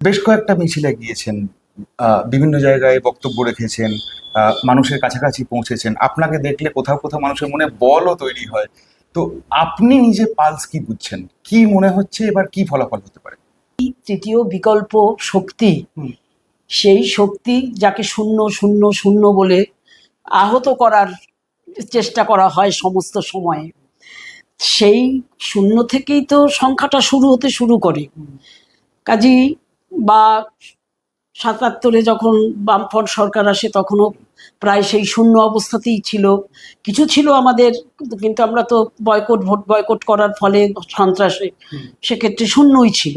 বেশ কয়েকটা মিছিলে গিয়েছেন, বিভিন্ন জায়গায় বক্তব্য রেখেছেন, মানুষের কাছাকাছি পৌঁছেছেন। আপনাকে দেখলে কোথাও কোথাও মানুষের মনে বলও তৈরি হয়। তো আপনি নিজে পালস কি বুঝছেন? কি মনে হচ্ছে এবার কি ফলাফল হতে পারে? তৃতীয় বিকল্প শক্তি, হুম। সেই শক্তি যাকে শূন্য শূন্য শূন্য বলে আহত করার চেষ্টা করা হয় সমস্ত সময়ে, সেই শূন্য থেকেই তো সংখ্যাটা শুরু হতে শুরু করে। কাজেই বা ৭৭-এ যখন বামফ্রন্ট সরকার আসে তখনও প্রায় সেই শূন্য অবস্থাতেই ছিল। কিছু ছিল আমাদের, কিন্তু আমরা তো ভোট বয়কট করার ফলে সন্ত্রাসে সেক্ষেত্রে শূন্যই ছিল।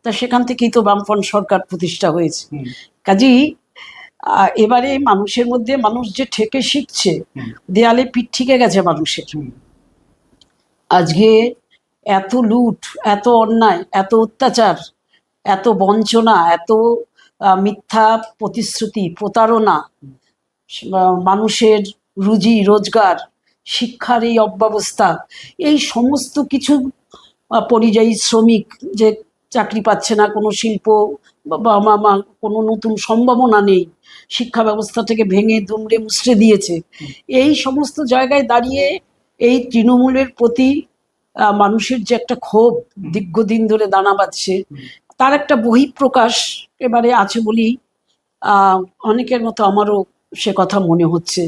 তা সেখান থেকেই তো বামফ্রন্ট সরকার প্রতিষ্ঠা হয়েছে। কাজেই এবারে মানুষের মধ্যে মানুষ যে ঠেকে শিখছে, দেয়ালে পিঠ ঠিকে গেছে মানুষের। আজকে এত লুট, এত অন্যায়, এত অত্যাচার, এত বঞ্চনা, এত মিথ্যা প্রতিশ্রুতি, প্রতারণা, মানুষের রুজি রোজগার, শিক্ষার এই অব্যবস্থা, এই সমস্ত কিছু, পরিযায়ী শ্রমিক যে চাকরি পাচ্ছে না, কোনো শিল্প বা কোনো নতুন সম্ভাবনা নেই, শিক্ষা ব্যবস্থা থেকে ভেঙে দুমড়ে মুচড়ে দিয়েছে। এই সমস্ত জায়গায় দাঁড়িয়ে এই তৃণমূলের প্রতি মানুষের যে একটা ক্ষোভ দীর্ঘদিন ধরে দানা বাঁধছে, তার একটা বহিঃপ্রকাশ এবারে আছে বলেই অনেকের মতো আমারও সে কথা মনে হচ্ছে।